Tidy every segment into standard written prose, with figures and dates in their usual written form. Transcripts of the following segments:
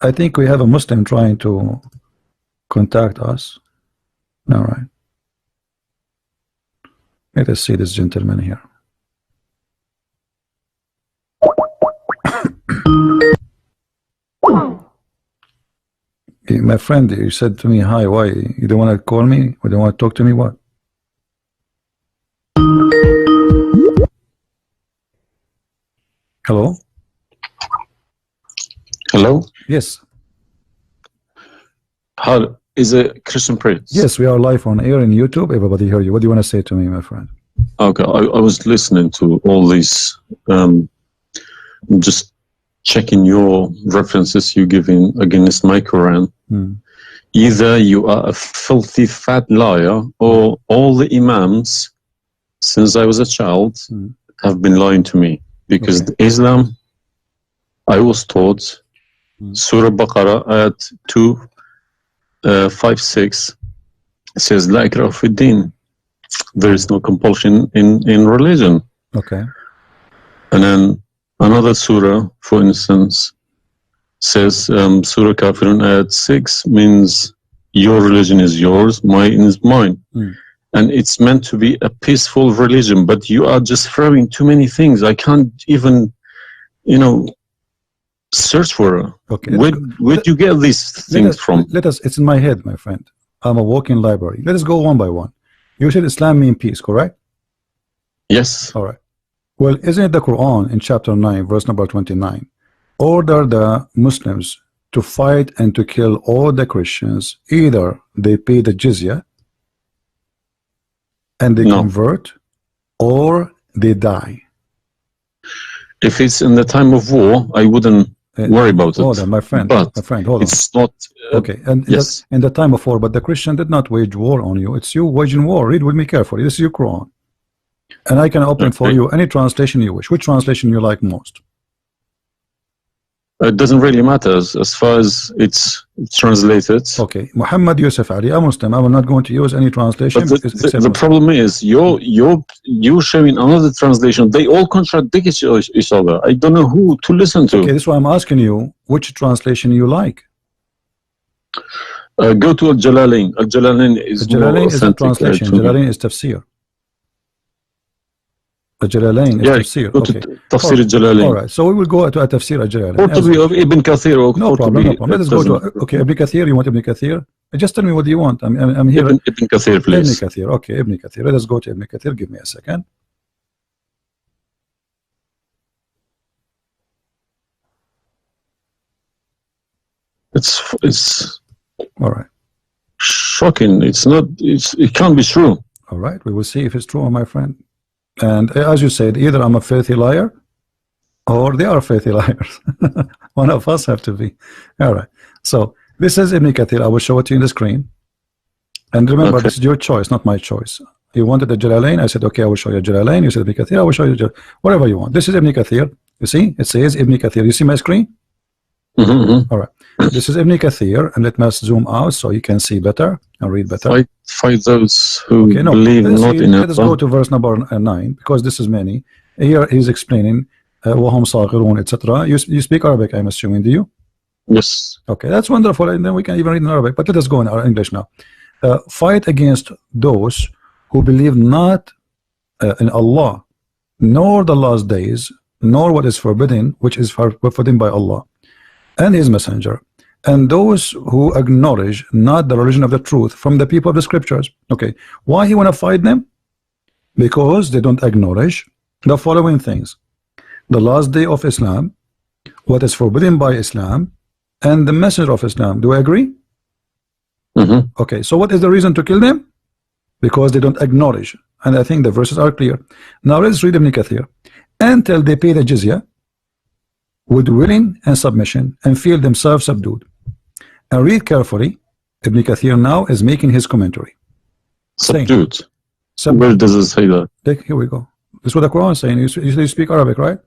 I think we have a Muslim trying to contact us. All right. Let us see this gentleman here. My friend, you said to me, hi, why? You don't want to call me? Or don't want to talk to me? What? Hello? Hello? Yes. How is it Christian Prince? Yes, we are live on air in YouTube. Everybody hear you. What do you want to say to me, my friend? Okay, I was listening to all these, just checking your references you giving against my Quran. Either you are a filthy fat liar, or all the imams since I was a child have been lying to me, because Islam, I was taught Surah Baqarah ayat 256 says la ikraha fi din, there is no compulsion in religion. Okay. And then another surah, for instance, says Surah Kafirun ayat 6 means your religion is yours, mine is mine. And it's meant to be a peaceful religion, but you are just throwing too many things. I can't even, search for it. Okay. Where'd you get these things from? It's in my head, my friend. I'm a walking library. Let us go one by one. You said Islam means peace, correct? Yes. All right. Well, isn't it the Quran in chapter 9, verse number 29, order the Muslims to fight and to kill all the Christians, either they pay the jizya and they convert, or they die? If it's in the time of war, I wouldn't worry about it. Hold on, my friend. But my friend, hold on. it's not. Okay, and yes, in the time of war, but the Christian did not wage war on you. It's you waging war. Read with me carefully. This is your Quran, and I can open for you any translation you wish. Which translation you like most? It doesn't really matter as far as it's translated. Okay, Muhammad Yusuf Ali, a Muslim. I will not going to use any translation. But the problem is you're showing another translation. They all contradict each other. I don't know who to listen to. Okay, this is why I'm asking you which translation you like. Go to Al-Jalalain. Al-Jalalain is more authentic. Is a translation. Jalalain is tafsir. Al-Jalalain is tafsir. Okay. Tafsir Al-Jalalain. All right. So we will go to a tafsir Al-Jalalain. Or to be of Ibn Kathir. No problem. No problem. Let us go to. Okay, Ibn Kathir. You want Ibn Kathir? Just tell me what you want. I'm here. Ibn Kathir, please. Ibn Kathir. Okay, Ibn Kathir. Let us go to Ibn Kathir. Give me a second. It's all right. Shocking. It's not. It can't be true. All right. We will see if it's true, my friend. And as you said, either I'm a filthy liar, or they are filthy liars. One of us have to be. All right. So this is Ibn Kathir. I will show it to you in the screen. And remember, this is your choice, not my choice. You wanted the Jalalain. I said, okay, I will show you Jalalain. You said Ibn Kathir. I will show you whatever you want. This is Ibn Kathir. You see, it says Ibn Kathir. You see my screen? All right. This is Ibn Kathir, and let me zoom out so you can see better and read better. Fight those who believe not in Allah. Let us go to verse number 9, because this is many. Here he's explaining وَهُمْ صَاغِرُونَ, etc. You speak Arabic, I'm assuming, do you? Yes. Okay, that's wonderful, and then we can even read in Arabic. But let us go in our English now. Fight against those who believe not in Allah, nor the last days, nor what is forbidden, which is forbidden by Allah and His Messenger, and those who acknowledge not the religion of the truth from the people of the scriptures. Okay, why he want to fight them? Because they don't acknowledge the following things: the last day of Islam, what is forbidden by Islam, and the messenger of Islam. Do I agree? Okay, so what is the reason to kill them? Because they don't acknowledge, and I think the verses are clear. Now let's read Ibn Kathir. Until they pay the jizya with willing and submission and feel themselves subdued. And read carefully. Ibn Kathir now is making his commentary. Subdued. Where does it say that? Here we go. This is what the Quran is saying. You speak Arabic, right?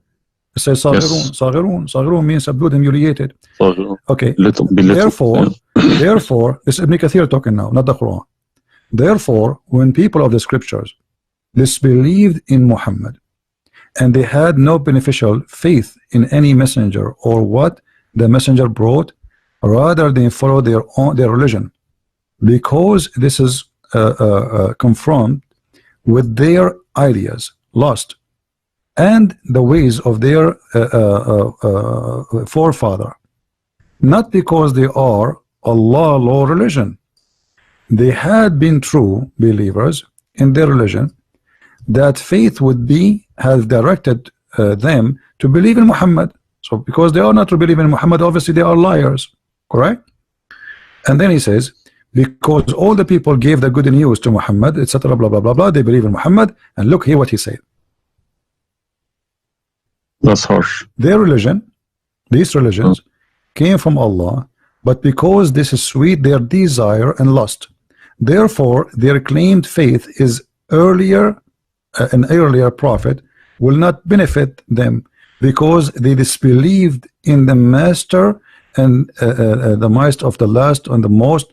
It says Saghirun. Saghirun means subdued, humiliated. Okay. Therefore, this is Ibn Kathir talking now, not the Quran. Therefore, when people of the scriptures disbelieved in Muhammad, and they had no beneficial faith in any messenger or what the messenger brought, rather than follow their religion, because this is confirmed with their ideas, lust, and the ways of their forefather, not because they are Allah law religion. They had been true believers in their religion, that faith would be has directed them to believe in Muhammad. So because they are not to believe in Muhammad, obviously they are liars, correct? And then he says, because all the people gave the good news to Muhammad, etc., blah blah blah blah, they believe in Muhammad. And look here what he said. That's harsh. Their religion, these religions, came from Allah, but because this is sweet, their desire and lust. Therefore, their claimed faith is earlier, an earlier prophet will not benefit them, because they disbelieved in the master and the master of the last and the most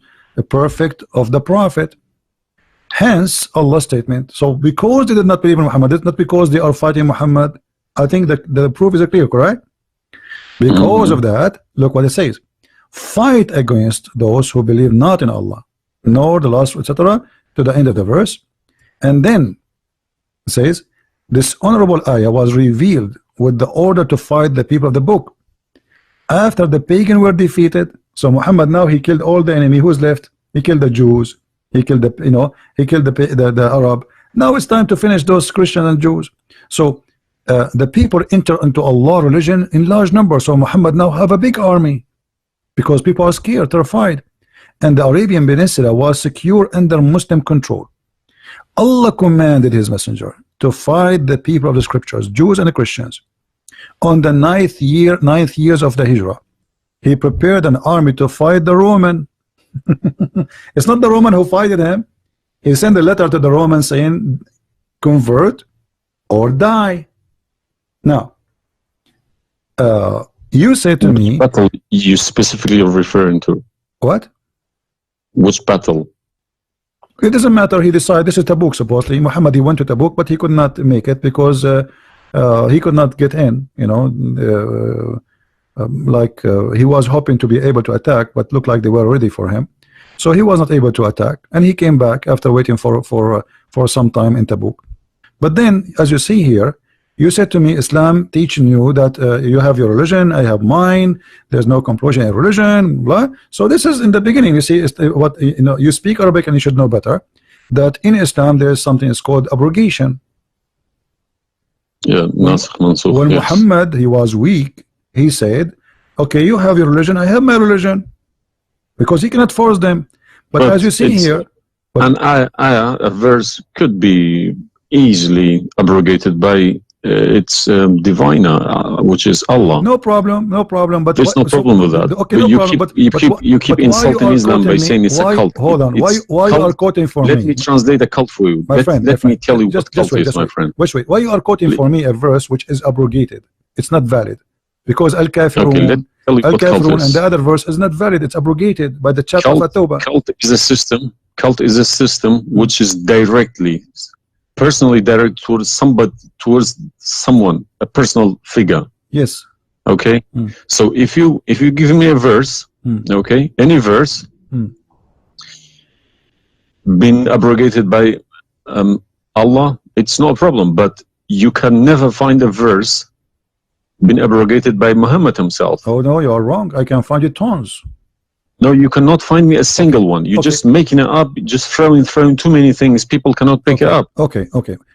perfect of the prophet. Hence Allah's statement. So because they did not believe in Muhammad, it's not because they are fighting Muhammad. I think that the proof is clear, correct? Because of that, look what it says: fight against those who believe not in Allah, nor the last, etc., to the end of the verse. And then it says, this honorable ayah was revealed with the order to fight the people of the book after the pagan were defeated. So Muhammad now, he killed all the enemy. Who's left? He killed the Jews, he killed the, you know, he killed the Arab. Now it's time to finish those Christians and Jews. So the people enter into Allah religion in large numbers. So Muhammad now have a big army because people are scared, terrified, and the Arabian Peninsula was secure under Muslim control. Allah commanded his messenger to fight the people of the scriptures, Jews and Christians. On the ninth years of the Hijrah, he prepared an army to fight the Roman. It's not the Roman who fought him. He sent a letter to the Romans saying, convert or die. Now, you said to me, battle you specifically are referring to? What? Which battle? It doesn't matter. He decided, this is Tabuk supposedly. Muhammad, he went to Tabuk, but he could not make it because he could not get in, you know, he was hoping to be able to attack, but looked like they were ready for him. So he was not able to attack, and he came back after waiting for some time in Tabuk. But then, as you see here, you said to me, Islam teaching you that you have your religion, I have mine, there's no compulsion in religion, blah. So this is in the beginning. You see, what, you know, you speak Arabic and you should know better that in Islam there is something is called abrogation. Yeah, when yes. Muhammad, he was weak, he said, okay, you have your religion, I have my religion, because he cannot force them. But as you see here, a verse could be easily abrogated by its diviner, which is Allah. No problem, no problem. But there's no problem with that. Okay, no problem. You keep insulting Islam by saying it's a cult. Hold on. Why you are quoting for me? Let me translate a cult for you. Let me tell you what cult is, my friend. Wait. Why you are quoting for me a verse which is abrogated? It's not valid. Because Al-Kafirun, Al-Kafirun and the other verse is not valid. It's abrogated by the chapter of At-Tawbah. Cult is a system. Cult is a system which is personally directed towards somebody, towards someone, a personal figure. Yes. Okay. So if you give me a verse, okay, any verse, been abrogated by Allah, it's no problem. But you can never find a verse been abrogated by Muhammad himself. Oh no, you are wrong. I can find you tons. No, you cannot find me a single one. You're just making it up, just throwing too many things. People cannot pick it up. Okay.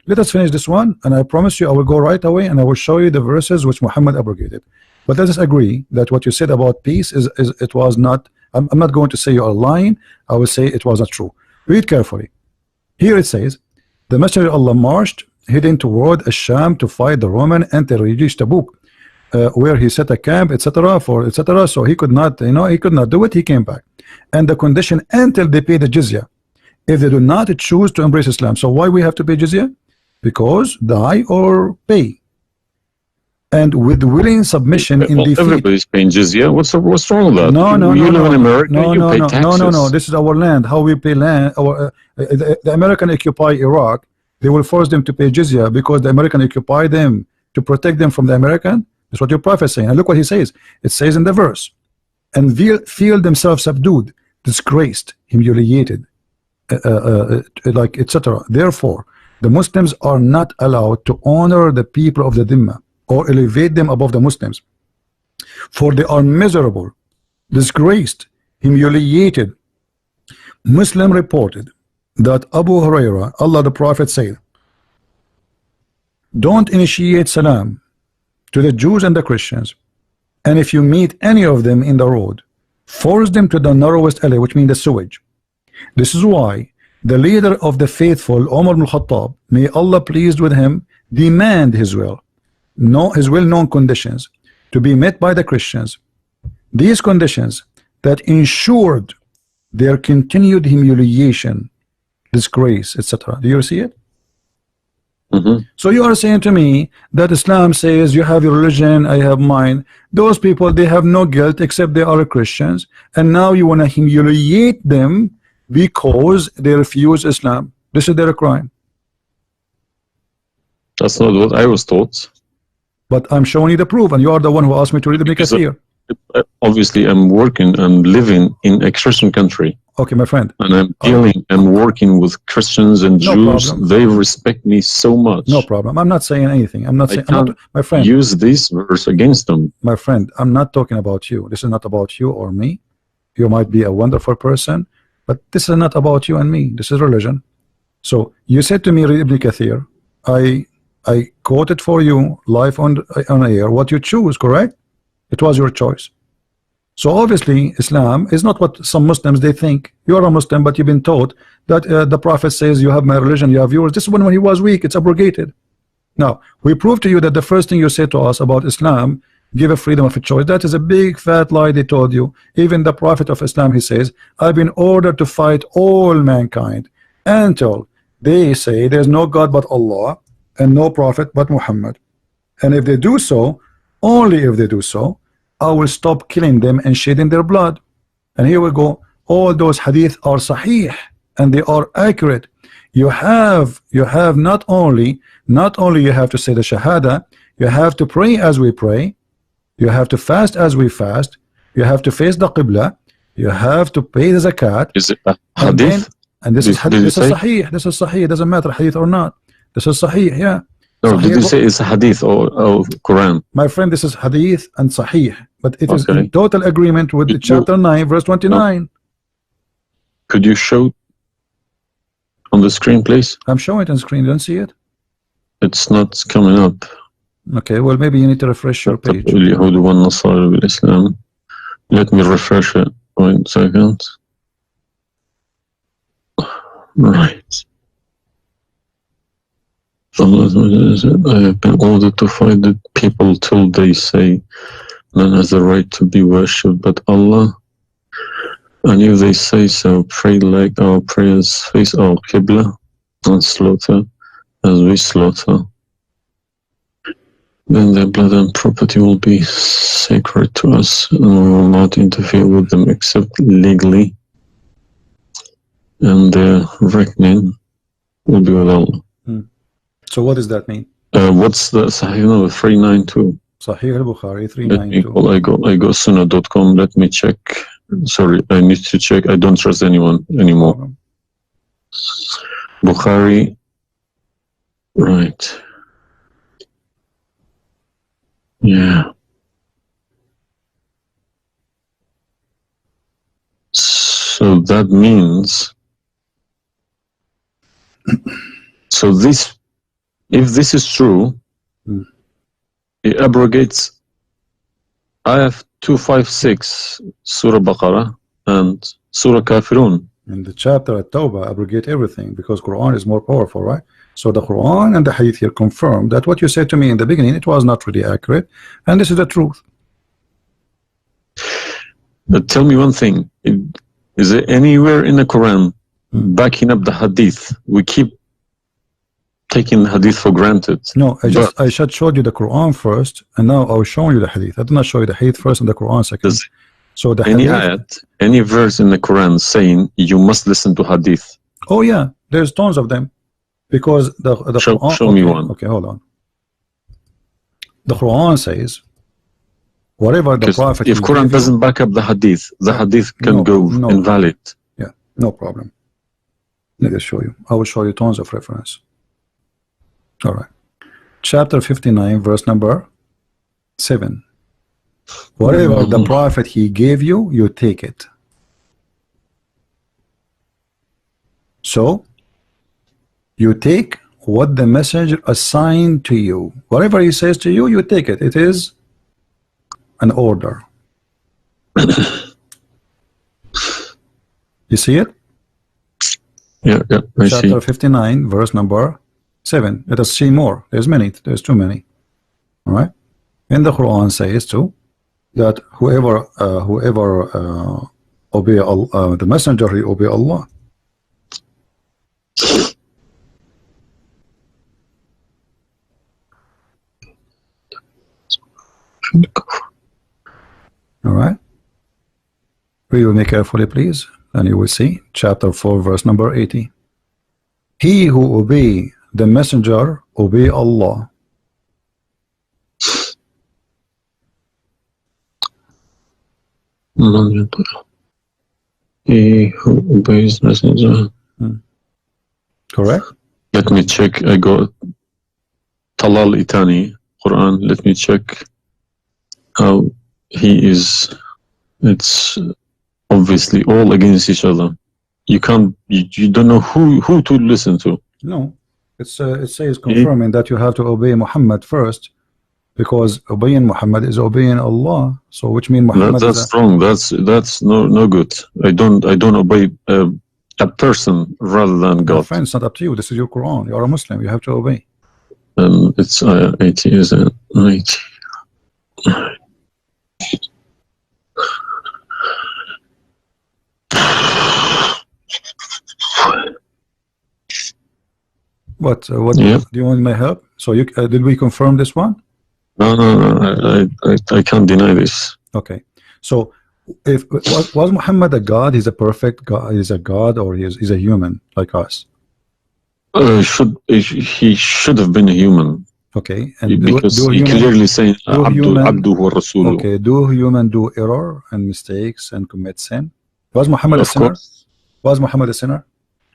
Let us finish this one, and I promise you I will go right away and I will show you the verses which Muhammad abrogated. But let us agree that what you said about peace is it was not. I'm not going to say you are lying. I will say it was not true. Read carefully. Here it says, the Messenger of Allah marched heading toward Asham to fight the Roman until he reached Tabuk, where he set a camp, etc. So he could not, he could not do it. He came back, and the condition until they pay the jizya, if they do not choose to embrace Islam. So why we have to pay jizya? Because die or pay, and with willing submission in defeat. Everybody's paying jizya. What's wrong with that? No. You live in America. You pay taxes. No. This is our land. How we pay land? The American occupy Iraq. They will force them to pay jizya because the American occupy them to protect them from the American. That's what your prophet is saying. And look what he says. It says in the verse, and feel themselves subdued, disgraced, humiliated, like etc. Therefore, the Muslims are not allowed to honor the people of the Dhimma or elevate them above the Muslims, for they are miserable, disgraced, humiliated. Muslim reported that Abu Huraira, Allah the Prophet, said, don't initiate salam to the Jews and the Christians, and if you meet any of them in the road, force them to the narrowest alley, which means the sewage. This is why the leader of the faithful, Umar ibn Khattab, may Allah pleased with him, demand his well-known conditions to be met by the Christians. These conditions that ensured their continued humiliation, disgrace, etc. Do you see it? So you are saying to me that Islam says you have your religion, I have mine. Those people, they have no guilt except they are Christians, and now you want to humiliate them because they refuse Islam. This is their crime. That's not what I was taught. But I'm showing you the proof, and you are the one who asked me to read the Kathir. Obviously, I'm working and living in a Christian country. Okay, my friend. And I'm dealing and working with Christians and Jews. Problem. They respect me so much. No problem. I'm not saying anything. I'm not saying. I'm not, my friend. Use this verse against them. My friend, I'm not talking about you. This is not about you or me. You might be a wonderful person, but this is not about you and me. This is religion. So you said to me, read Ibn Kathir. I quoted for you live on air what you choose, correct? It was your choice. So obviously Islam is not what some Muslims they think. You are a Muslim, but you've been taught that the Prophet says you have my religion, you have yours. This is when he was weak, it's abrogated. Now we prove to you that the first thing you say to us about Islam, give a freedom of a choice. That is a big fat lie they told you. Even the Prophet of Islam, he says, I've been ordered to fight all mankind until they say there's no God but Allah and no prophet but Muhammad. And if they do so, only if they do so, I will stop killing them and shedding their blood. And here we go. All those hadith are sahih and they are accurate. You have not only you have to say the shahada, you have to pray as we pray, you have to fast as we fast, you have to face the qibla, you have to pay the zakat. Is it a hadith? And this is hadith. This is sahih. This is sahih. It doesn't matter hadith or not. This is sahih. Yeah. No, did you say it's hadith or Quran? My friend, this is hadith and sahih, but it is in total agreement with the chapter 9 verse 29. No. Could you show on the screen, please? I'm showing it on screen. You don't see it? It's not coming up. Okay, well maybe you need to refresh your page. Let me refresh it. 1 second. Right. I have been ordered to fight the people till they say none has the right to be worshipped but Allah, and if they say so, pray like our prayers, face our qibla, and slaughter as we slaughter, then their blood and property will be sacred to us, and we will not interfere with them except legally, and their reckoning will be with Allah. So what does that mean? What's the Sahih number? 392. Sahih al-Bukhari 392. I go sunnah.com. Let me check. Sorry, I need to check. I don't trust anyone anymore. Bukhari. Right. Yeah. So that means, so this, if this is true, it abrogates ayah 256 Surah Baqarah and Surah Kafirun. In the chapter at Tawbah abrogate everything because Quran is more powerful, right? So the Quran and the Hadith here confirm that what you said to me in the beginning, it was not really accurate, and this is the truth. But tell me one thing, is there anywhere in the Quran backing up the Hadith? We keep taking the Hadith for granted. No, I just showed you the Quran first, and now I was showing you the Hadith. I did not show you the Hadith first and the Quran second. So the any Hadith, ayat, any verse in the Quran saying you must listen to Hadith? Oh yeah, there's tons of them, because the Quran. Show me one. Okay, hold on. The Quran says Whatever the Prophet if Quran doesn't back up the hadith can go invalid. Yeah, no problem. Let me show you. I will show you tons of reference. All right. Chapter 59, verse number 7. Whatever the Prophet he gave you, you take it. So you take what the messenger assigned to you. Whatever he says to you, you take it. It is an order. You see it? Yeah, I see. Chapter 59, verse number 7. Let us see more. There's many. There's too many. All right. And the Quran says too that whoever obey Allah, the messenger, he obey Allah. All right. Read with me carefully, please, and you will see chapter 4, verse number 80. He who obey the messenger obey Allah. He who obeys messenger. Correct? Let me check. I got Talal Itani Quran. Let me check how he is. It's obviously all against each other. You can't. You don't know who to listen to. No, it says confirming that you have to obey Muhammad first, because obeying Muhammad is obeying Allah. So which means Muhammad. That's wrong. That's no good. I don't obey a person rather than God. Friend, it's not up to you. This is your Quran. You are a Muslim. You have to obey. It's 80, is it? 80. What do you want my help? So you did we confirm this one? No. I can't deny this. Okay. So if was Muhammad a God? He's a perfect God. He's a God, or he's a human like us? He should have been a human. Okay. And because he clearly saying Abdu wa Rasuluh. Okay. Do human do error and mistakes and commit sin? Was Muhammad a sinner? Was Muhammad a sinner?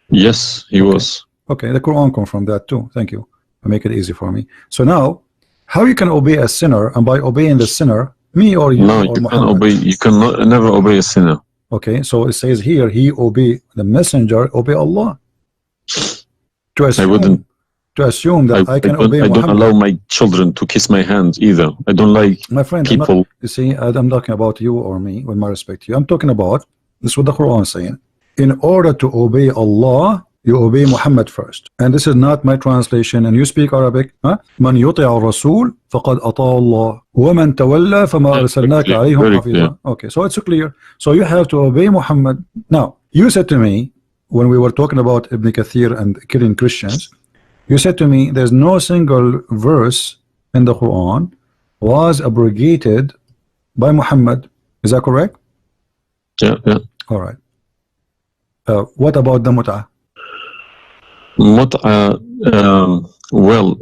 Yes, he was. Okay, the Quran confirmed that too. Thank you. Make it easy for me. So now, how you can obey a sinner, and by obeying the sinner, me or you? No, or you Muhammad? can obey. You cannot never obey a sinner. Okay, so it says here, he obey the messenger, obey Allah. To assume that I can obey Muhammad. I don't allow my children to kiss my hands either. I don't like my friend, people. You see, I'm talking about you or me, with my respect to you. I'm talking about this is what the Quran is saying. In order to obey Allah, you obey Muhammad first. And this is not my translation. And you speak Arabic. Man yuti'a rasul faqad ata'a Allah. Wa man tawalla fama arsalnaka alayhim hafiza. Okay, so it's clear. So you have to obey Muhammad. Now, you said to me, when we were talking about Ibn Kathir and killing Christians, you said to me, there's no single verse in the Quran was abrogated by Muhammad. Is that correct? Yeah. All right. What about the mut'ah? Well,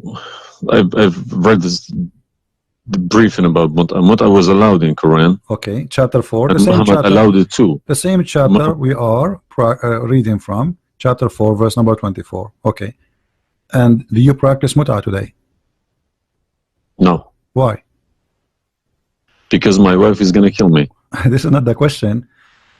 I've read this briefing about mut'ah. Mut'ah was allowed in Quran. Okay, chapter 4. And Muhammad allowed it too. The same chapter we are reading from, chapter 4, verse number 24. Okay. And do you practice mut'ah today? No. Why? Because my wife is going to kill me. This is not the question.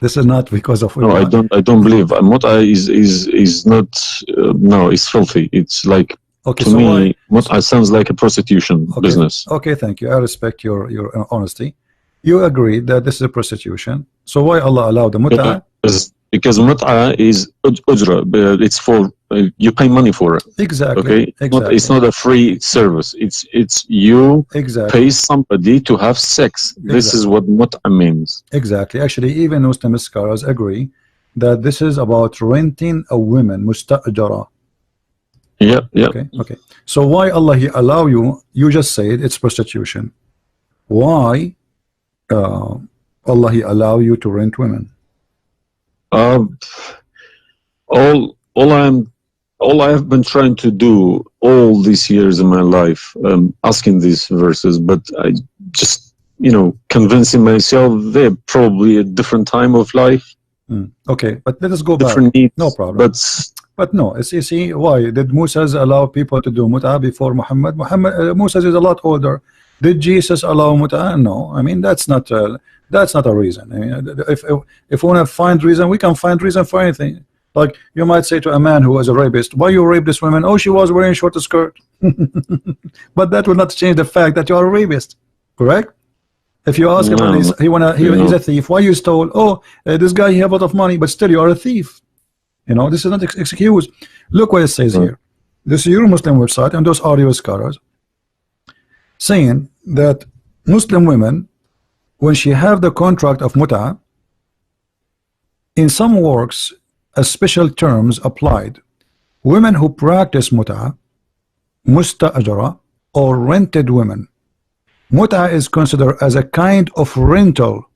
This is not because of. No, I don't believe mut'ah is not. No, it's filthy. It's like, okay, to me, mut'ah sounds like a prostitution business. Okay, thank you. I respect your honesty. You agree that this is a prostitution. So why Allah allowed the mut'ah? Because mut'ah is ujra. It's for you pay money for it. Exactly. Okay. Exactly. It's not a free service. It's you pay somebody to have sex. This is what mut'ah means. Exactly. Actually, even Muslim scholars agree that this is about renting a woman, musta'jara. Yeah. Okay. So why Allah He allow you? You just said it's prostitution. Why Allah He allow you to rent women? All I have been trying to do all these years in my life, asking these verses, but I just you know, convincing myself they're probably a different time of life, Okay, but let us go back. different needs. No problem. But no, it's, you see, why did Moses allow people to do mut'ah before Muhammad? Moses is a lot older. Did Jesus allow mut'ah? No. I mean, that's not a reason. I mean, if we want to find reason, we can find reason for anything. Like you might say to a man who was a rapist, why you raped this woman? Oh, she was wearing a short skirt. But that will not change the fact that you are a rapist, correct? If you ask him, he's a thief. Why you stole? Oh, this guy, he have a lot of money, but still you are a thief. You know, this is not excuse. Look what it says here. This is your Muslim website, and those audio scholars saying that Muslim women, when she have the contract of mut'ah, in some works, a special terms applied. Women who practice mut'ah, musta'ajara, or rented women. Mut'ah is considered as a kind of rental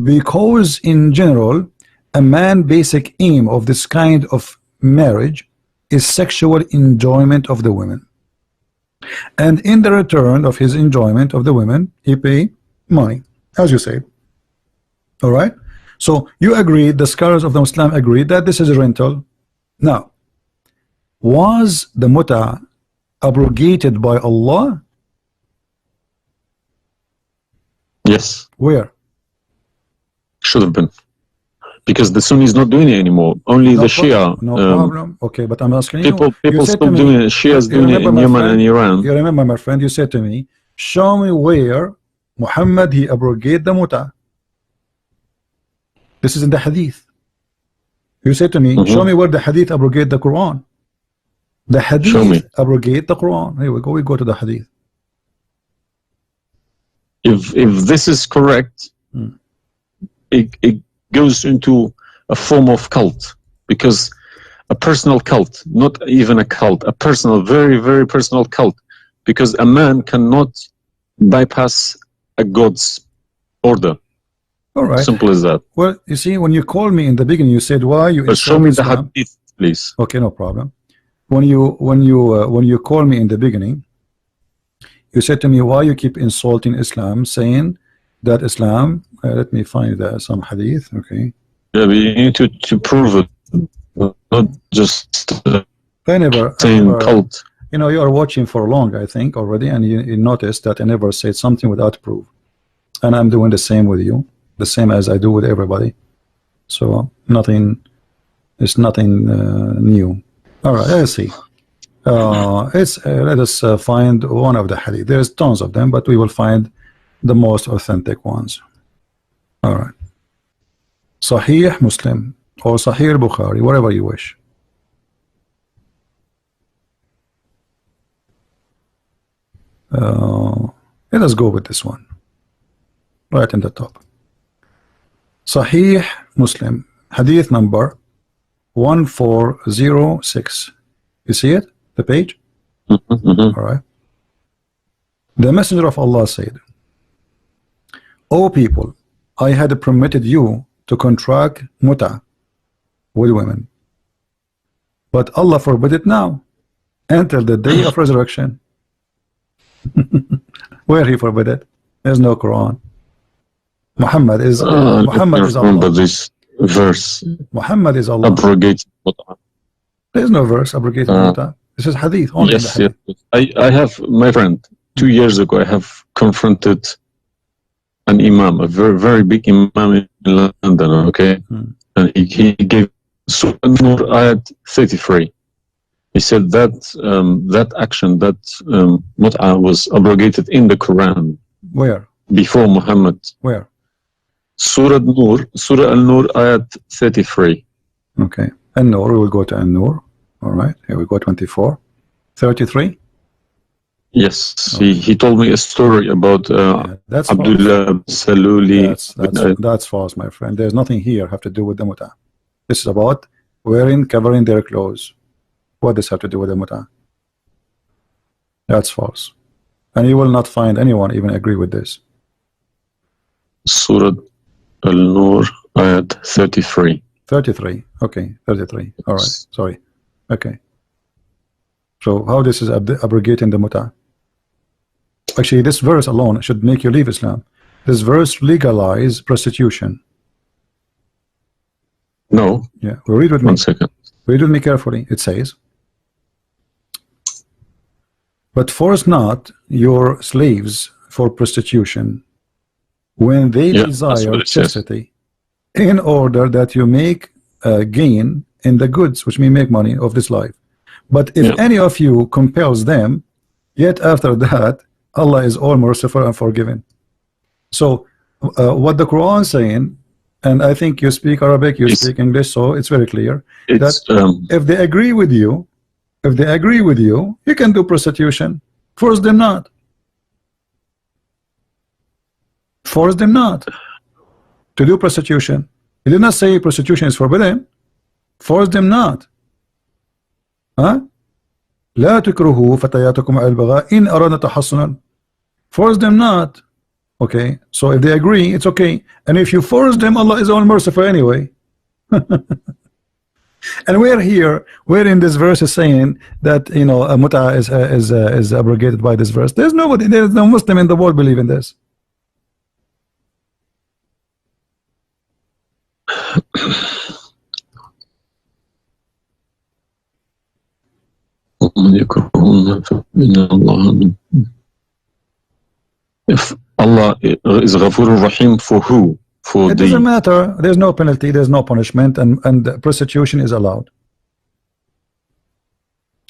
because in general a man's basic aim of this kind of marriage is sexual enjoyment of the women, and in the return of his enjoyment of the women he pay money, as you say. All right, so you agree, the scholars of the Muslim agree that this is a rental. Now, was the mut'ah abrogated by Allah? yes, Where? should have been, because the Sunni is not doing it anymore. Only the Shia. No problem. Okay, but I'm asking people you still doing it. Shia's doing it in Yemen and Iran. You remember, my friend, you said to me, show me where Muhammad he abrogated the mut'ah. This is in the hadith. You said to me, show me where the hadith abrogate the Quran. The hadith abrogate the Quran. Here we go. We go to the hadith. If this is correct, it goes into a form of cult, because a personal cult, not even a cult, a personal, very, very personal cult, because a man cannot bypass a God's order. All right. Simple as that. Well, you see, when you called me in the beginning, you said, why you show me the hadith, please. Okay, no problem. When you call me in the beginning, you said to me, why you keep insulting Islam, saying that Islam, let me find some hadith. Okay. Yeah, but you need to prove it, not just saying cult. You know, you are watching for long, I think, already, and you noticed that I never said something without proof, and I'm doing the same with you, the same as I do with everybody. So it's nothing new. All right, let's see. Let us find one of the hadith. There's tons of them, but we will find the most authentic ones. All right. Sahih Muslim or Sahih Bukhari, whatever you wish. Let us go with this one right in the top. Sahih Muslim, hadith number 1406. You see it, the page? All right. The Messenger of Allah said, O people, I had permitted you to contract mut'ah with women, but Allah forbid it now until the day of resurrection. Where he forbid it? There's no Quran. Muhammad is Allah. This verse. Muhammad is Allah. Abrogated. There's no verse abrogated mut'ah. This is hadith only. Yes, yes. I have, my friend, 2 years ago I have confronted an imam, a very, very big imam in London, okay? And he gave Surah An-Nur ayat 33. He said that that action, that mut'ah was abrogated in the Quran. Where? Before Muhammad. Where? Surah An-Nur, Surah An-Nur ayat 33. Okay. An-Nur, we will go to An-Nur. All right, here we go, 24. 33? Yes, okay. He told me a story about Abdullah Saluli. That's false, my friend. There's nothing here have to do with the mut'ah. This is about covering their clothes. What does have to do with the mut'ah? That's false. And you will not find anyone even agree with this. Surah Al-Nur ayat 33. 33. Okay, 33. All right, sorry. Okay. So how this is abrogating the mut'ah? Actually, this verse alone should make you leave Islam. this verse legalize prostitution? No. Yeah, well, read with me. 1 second. Read with me carefully. It says, but force not your slaves for prostitution when they desire chastity, in order that you make gain in the goods, which mean make money of this life. But if any of you compels them, yet after that, Allah is all merciful and forgiving. So what the Quran is saying, and I think you speak Arabic, you speak English, so it's very clear that if they agree with you, you can do prostitution. Force them not. Force them not to do prostitution. He did not say prostitution is forbidden. Force them not. Huh? لا تكرهوا فتياتكم على البغاء إن أردنا تحصنا. Force them not. Okay, so if they agree, it's okay. And if you force them, Allah is all merciful anyway. And we're here, we're in this verse is saying that, you know, muta is abrogated by this verse. There's nobody, there's no Muslim in the world believe in this. If Allah is Ghafur Rahim for who? For it doesn't matter. There's no penalty, there's no punishment, and prostitution is allowed.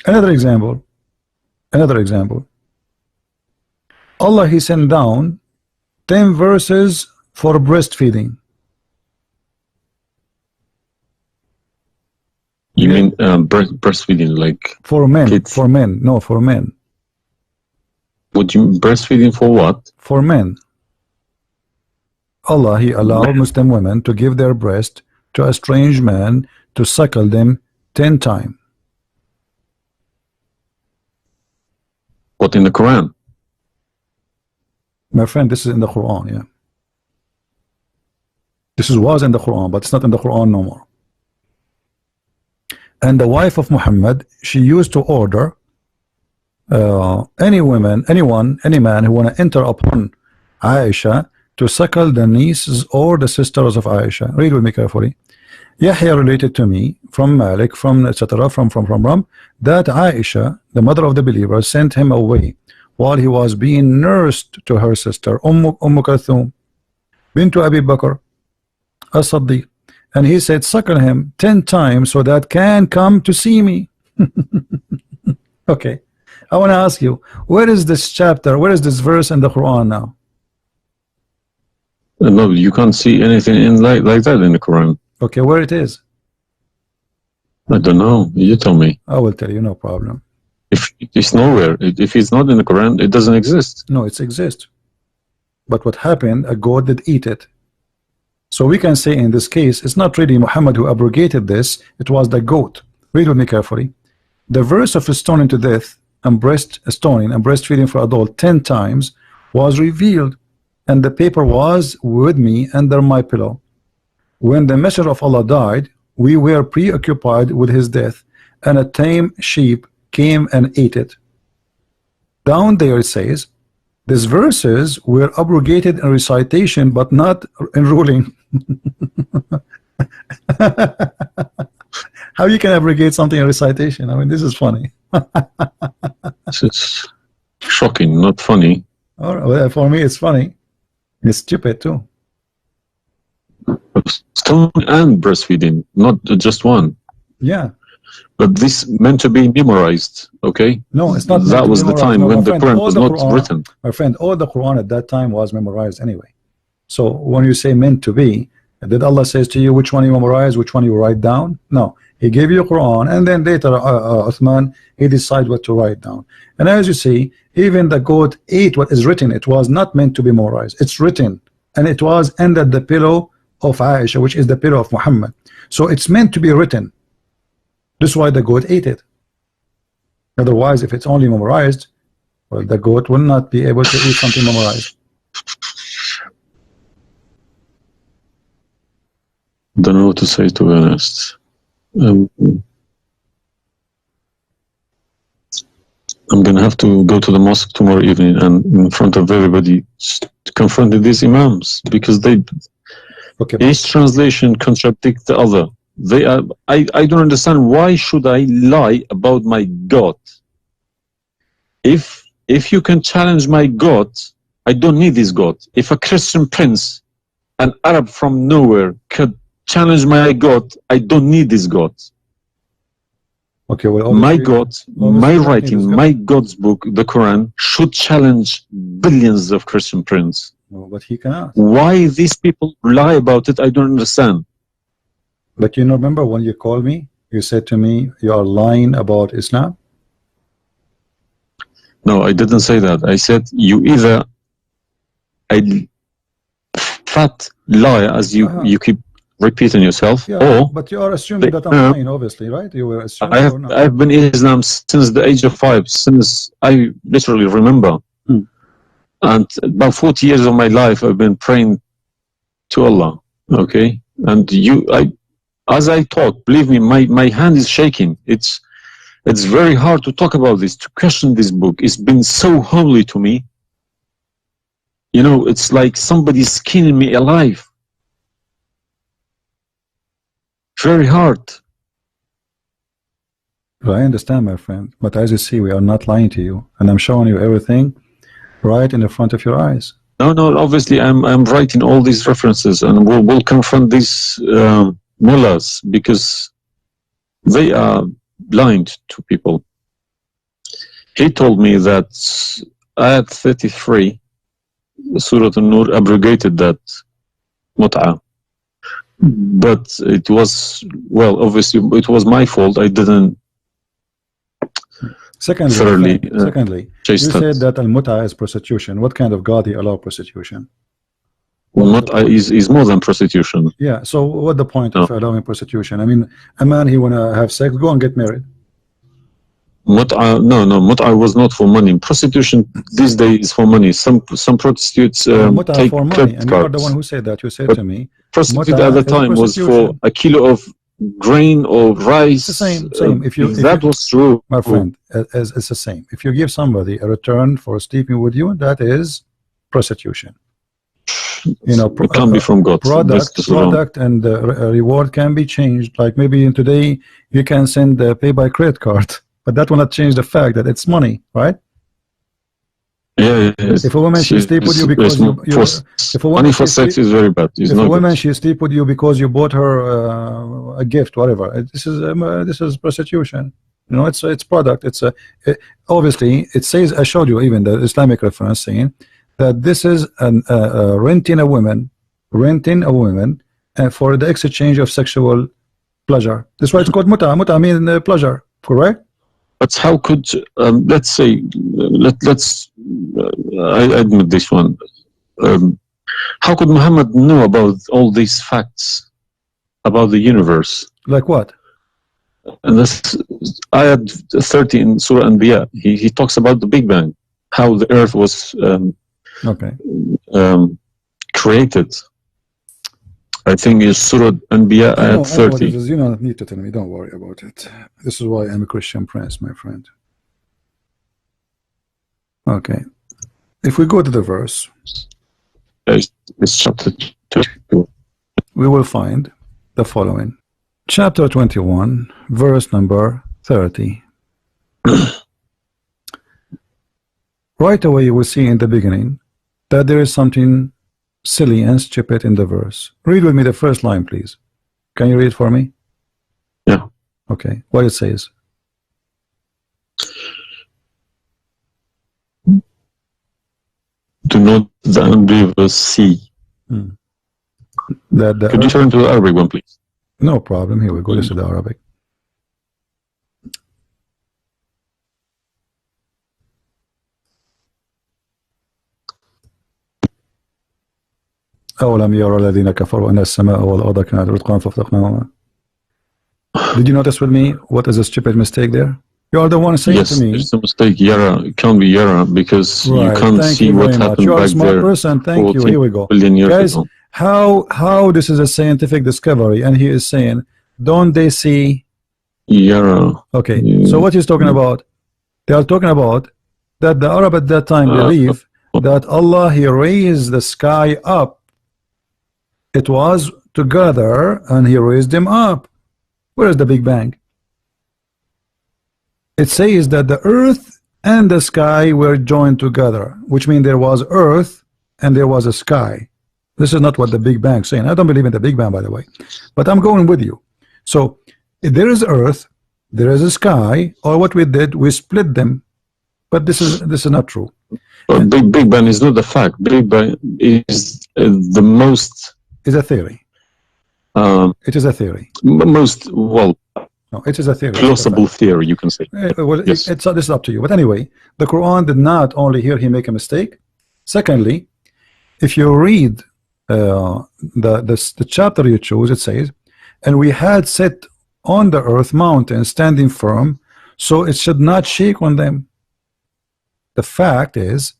Another example. Allah, He sent down 10 verses for breastfeeding. You mean breastfeeding, like for men? Kids. For men, no, for men. Would you breastfeeding for what? For men. Allah, He allowed Muslim women to give their breast to a strange man to suckle them 10 times. What, in the Quran? My friend, this is in the Quran, yeah. This was in the Quran, but it's not in the Quran no more. And the wife of Muhammad, she used to order any woman, any man who want to enter upon Aisha to suckle the nieces or the sisters of Aisha. Read with me carefully. Yahya related to me from Malik, from etc. from that Aisha, the mother of the believer, sent him away while he was being nursed to her sister Kulthum bint Abi Bakr as-Siddiq, and he said, suckle him 10 times so that can come to see me. Okay, I want to ask you, where is this chapter, where is this verse in the Quran now? No, you can't see anything in like that in the Quran. Okay, where it is? I don't know. You tell me. I will tell you, no problem. If it's nowhere, if it's not in the Quran, it doesn't exist. No, it exists. But what happened, a goat did eat it. So we can say in this case, it's not really Muhammad who abrogated this, it was the goat. Read with me carefully. The verse of stoning to death and stoning and breastfeeding for adult 10 times was revealed, and the paper was with me under my pillow. When the messenger of Allah died, we were preoccupied with his death, and a tame sheep came and ate it. Down there it says, these verses were abrogated in recitation but not in ruling. How you can abrogate something in recitation? I mean, this is funny. This is shocking, not funny. Well, for me it's funny. It's stupid too. Stoning and breastfeeding, not just one. Yeah. But this meant to be memorized, okay? No, it's not. That was the time when the Quran was not written. My friend, all the Quran at that time was memorized anyway. So when you say meant to be, did Allah says to you which one you memorize, which one you write down? No, He gave you Quran, and then later Uthman, he decided what to write down. And as you see, even the goat ate what is written. It was not meant to be memorized. It's written, and it was under the pillow of Aisha, which is the pillow of Muhammad. So it's meant to be written. This is why the goat ate it. Otherwise, if it's only memorized, well, the goat will not be able to eat something memorized. Don't know what to say, to be honest. I'm gonna have to go to the mosque tomorrow evening and in front of everybody confronting these imams because they each translation contradicts the other. They are. I don't understand why should I lie about my God. If you can challenge my God, I don't need this God. If a Christian prince, an Arab from nowhere, could challenge my God, I don't need this God. Okay, well, my God, my writing, my God's book, the Quran, should challenge billions of Christian princes. No, but he cannot. Why these people lie about it, I don't understand. But you remember when you called me, you said to me, you are lying about Islam? No, I didn't say that. I said you either a fat liar, as you keep repeating yourself, or but you are assuming that I'm lying, obviously, right? You were assuming or not? I've been in Islam since the age of 5, since I literally remember. And about 40 years of my life, I've been praying to Allah. Okay, and as I talk, believe me, my hand is shaking. It's very hard to talk about this, to question this book. It's been so holy to me. You know, it's like somebody's skinning me alive. Very hard. Well, I understand, my friend, but as you see, we are not lying to you, and I'm showing you everything right in the front of your eyes. No, obviously I'm writing all these references, and we'll confront these mullahs because they are blind to people. He told me that Ayat 33, Surah An-Nur, abrogated that mut'ah. But it was, well, obviously it was my fault. I didn't Secondly, you said that al-mut'ah is prostitution. What kind of God he allow prostitution? Mut'ah is more than prostitution. Yeah, so what the point of allowing prostitution? I mean, a man, he wanna have sex, go and get married. Mut'ah, no, mut'ah was not for money. Prostitution these days is for money. Some prostitutes take for money, and you are the one who said that. You said to me, prostitute at the time was for a kilo of grain or rice. It's the same. If that was true, my friend, it's the same. If you give somebody a return for sleeping with you, that is prostitution. You know, it can be from God. Product and reward can be changed. Like maybe in today you can send pay by credit card, but that will not change the fact that it's money, right? Yeah. If a woman she sleep with you because money for sex is very bad. If a woman she sleep with you because you bought her a gift, whatever, this is prostitution. You know, it's product. Obviously it says, I showed you even the Islamic reference saying that this is renting a woman for the exchange of sexual pleasure. That's why it's called mut'ah. Mut'ah means pleasure, correct? But how could let's say I admit this one. How could Muhammad know about all these facts about the universe? Like what? And this Ayat 30 in Surah Anbiya, he talks about the Big Bang, how the earth was created. I think it's Surah Anbiya Ayat 30. You don't need to tell me, don't worry about it. This is why I'm a Christian prince, my friend. Okay. If we go to the verse, it's chapter 2. We will find the following. Chapter 21, verse number 30. Right away you will see in the beginning that there is something silly and stupid in the verse. Read with me the first line, please. Can you read for me? Yeah. Okay. What it says? Do not the unbelievers see. Could you turn to the Arabic one, please? No problem. Here we go. This is the Arabic. أولم يرى الذين كفروا أن السماء والأرض كانت رتقا ففتقناهما. Did you notice with me what is a stupid mistake there? You are the one saying to me. Yes, it's a mistake. Yara, it can't be Yara because you can't see what happened you are back a smart there. person. Thank you. Here we go. Guys, how this is a scientific discovery, and he is saying, don't they see Yara? Okay, so what he's talking about? They are talking about that the Arab at that time believe that Allah, He raised the sky up. It was together and He raised them up. Where is the Big Bang? It says that the earth and the sky were joined together, which means there was earth and there was a sky. This is not what the Big Bang is saying. I don't believe in the Big Bang, by the way, but I'm going with you. So if there is earth, there is a sky, or what we did, we split them. But this is not true. Big Bang is not a fact. Big Bang is the most. It's a theory. It is a theory. Most, well, no, it is a theory. plausible theory, you can say. Well, yes. This is up to you. But anyway, the Quran did not only here he make a mistake. Secondly, if you read the chapter you choose, it says, and we had set on the earth mountains standing firm, so it should not shake on them. The fact is,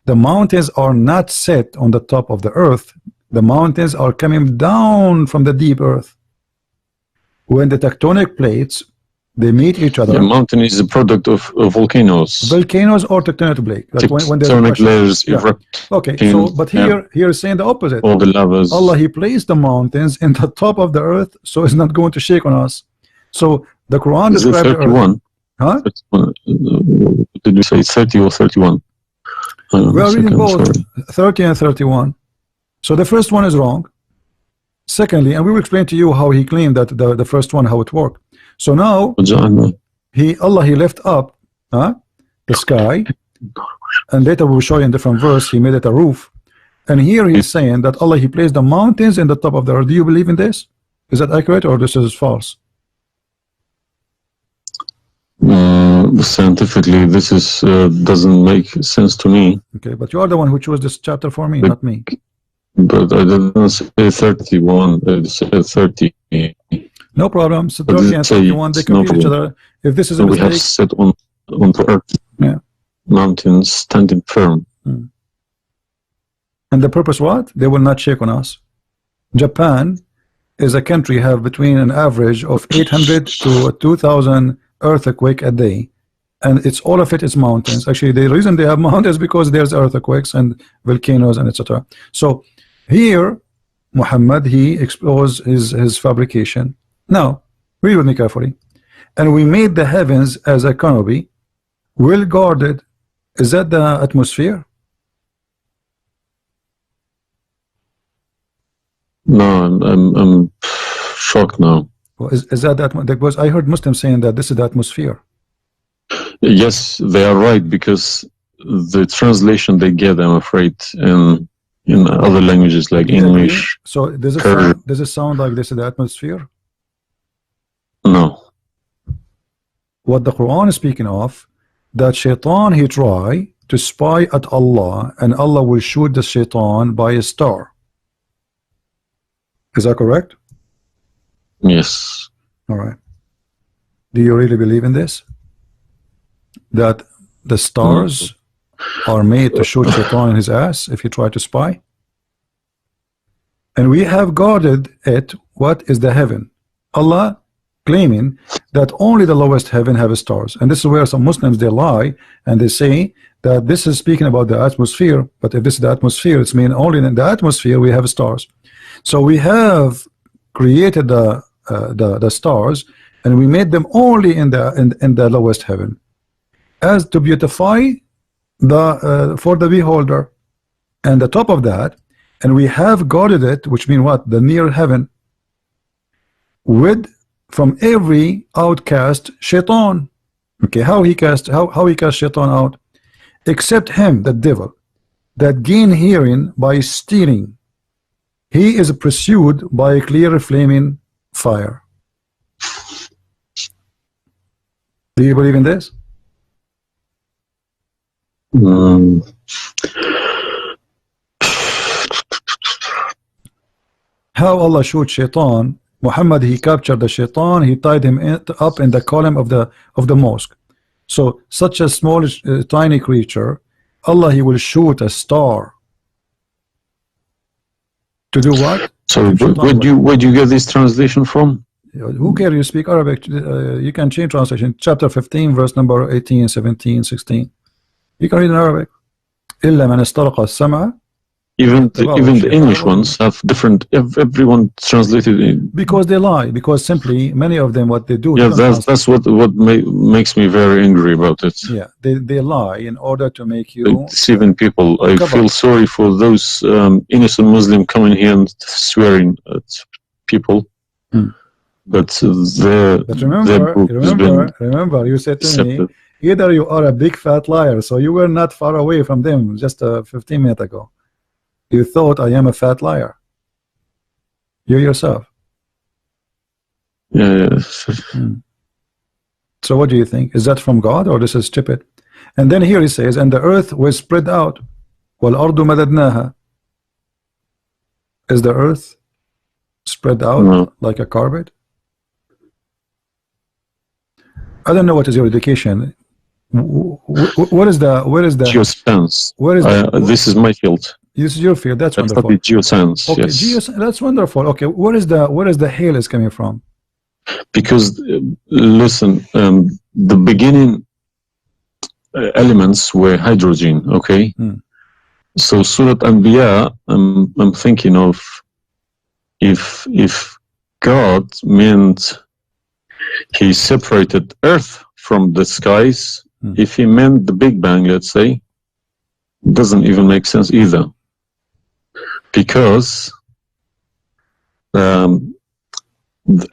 the mountains are not set on the top of the earth. The mountains are coming down from the deep earth. When the tectonic plates, they meet each other. The mountain is a product of volcanoes. Volcanoes or tectonic plate. That's when tectonic layers erupt. Okay, so but here is saying the opposite. All the lavas. Allah, He placed the mountains in the top of the earth, so it's not going to shake on us. So the Quran describes 31? Huh? Did we say 30 or 31? We are reading both 30 and 31. So the first one is wrong. Secondly, and we will explain to you how he claimed that the first one, how it worked. So now Allah, He left up the sky, and later we will show you in different verse He made it a roof. And here He's saying that Allah, He placed the mountains in the top of the earth. Do you believe in this? Is that accurate or this is false? Scientifically, this is doesn't make sense to me. Okay, but you are the one who chose this chapter for me, not me. But I didn't say 31. I said 30. No problem. So 30 and 31, they complete each other. If this is a we mistake, have set on the earth. Yeah. Mountains standing firm. And the purpose what? They will not shake on us. Japan is a country have between an average of 800 to 2,000 earthquake a day, and it's all of it is mountains. Actually, the reason they have mountains because there's earthquakes and volcanoes and etc. So here Muhammad, he exposed his fabrication. Now read with me carefully. And we made the heavens as a canopy, well guarded. Is that the atmosphere? No, I'm shocked now. Well, is that because I heard Muslims saying that this is the atmosphere. Yes, they are right, because the translation they get, I'm afraid, in other languages like English. So does it sound like this is the atmosphere? No. What the Quran is speaking of, that shaitan, he try to spy at Allah, and Allah will shoot the shaitan by a star. Is that correct? Yes. All right. Do you really believe in this? That the stars are made to shoot shaitan in his ass if he try to spy? And we have guarded it. What is the heaven? Allah claiming that only the lowest heaven have stars, and this is where some Muslims they lie and they say that this is speaking about the atmosphere. But if this is the atmosphere, it's mean only in the atmosphere we have stars. So we have created the stars, and we made them only in the lowest heaven, as to beautify the for the beholder, and the top of that, and we have guarded it, which mean what? The near heaven, with from every outcast shaitan. Okay, how he cast shaitan out? Except him, the devil, that gain hearing by stealing. He is pursued by a clear flaming fire. Do you believe in this? How Allah showed shaitan, Muhammad, he captured the shaitan, he tied him up in the column of the mosque. So such a small tiny creature, Allah, he will shoot a star to do what? So where do you get this translation from? Who cares? You speak Arabic, you can change translation. Chapter 15 verse number 18, 17, 16. You can read in Arabic. إلا من استرق السمع. Even the English ones have different. Everyone translated it. Because they lie. Because simply many of them, what they do. Yeah, that's what makes me very angry about it. Yeah, they lie in order to make you. They're deceiving people. I feel sorry for those innocent Muslim coming here and swearing at people. But remember, you said to me, either you are a big fat liar. So you were not far away from them just 15 minutes ago. You thought I am a fat liar. You yourself. Yeah. So what do you think? Is that from God or this is stupid? And then here he says, and the earth was spread out. وَالْأَرْضُ مَدَدْنَاهَا. Is the earth spread out like a carpet? I don't know what is your education. What is the geoscience? This is my field. This is your field. That's wonderful. Geoscience. Okay, yes. That's wonderful. Okay, where is the hail is coming from? Because listen, the beginning elements were hydrogen. Okay, so Surat Anbiya, I'm thinking of if God meant he separated earth from the skies, if he meant the Big Bang, let's say, doesn't even make sense either, because the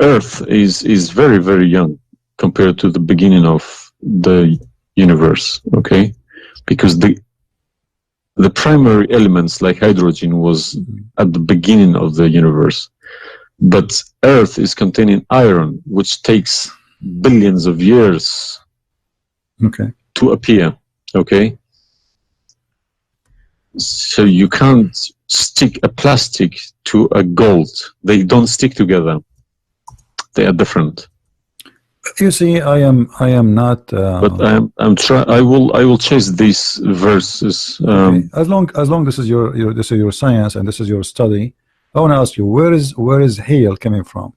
earth is very, very young compared to the beginning of the universe. Okay, because the primary elements like hydrogen was at the beginning of the universe, but earth is containing iron, which takes billions of years to appear. Okay, so you can't stick a plastic to a gold. They don't stick together. They are different. You see, I am not. But I will chase these verses. Okay. As long this is your science and this is your study, I want to ask you, where is hail coming from?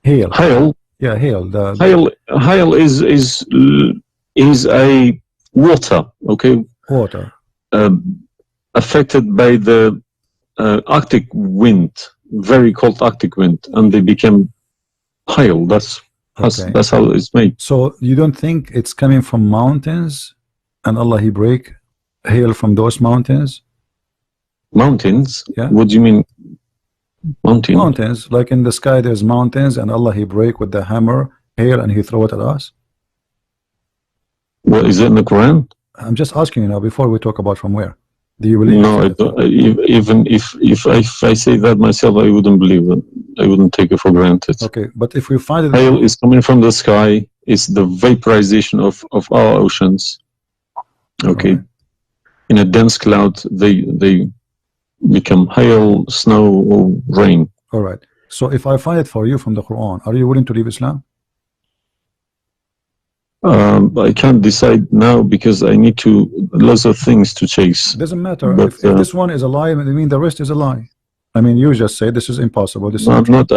Hail. Hail. Yeah, hail. Hail is a water. Okay. Water. Affected by the Arctic wind, very cold Arctic wind, and they became hail. That's how it's made. So you don't think it's coming from mountains, and Allah He break hail from those mountains? Mountains? Yeah. What do you mean? Mountains, like in the sky there's mountains, and Allah He break with the hammer hail and He throw it at us. Well, is it in the Quran? I'm just asking you now before we talk about from where. Do you believe? No, I don't. Even if I say that myself, I wouldn't believe it. I wouldn't take it for granted. Okay, but if we find it, hail is coming from the sky. It's the vaporization of our oceans. Okay, right. In a dense cloud, they become hail, snow, or rain. All right. So if I find it for you from the Quran, are you willing to leave Islam? I can't decide now because I need lots of things to chase. Doesn't matter. But, if this one is a lie, I mean the rest is a lie. I mean, you just say this is impossible. This I'm not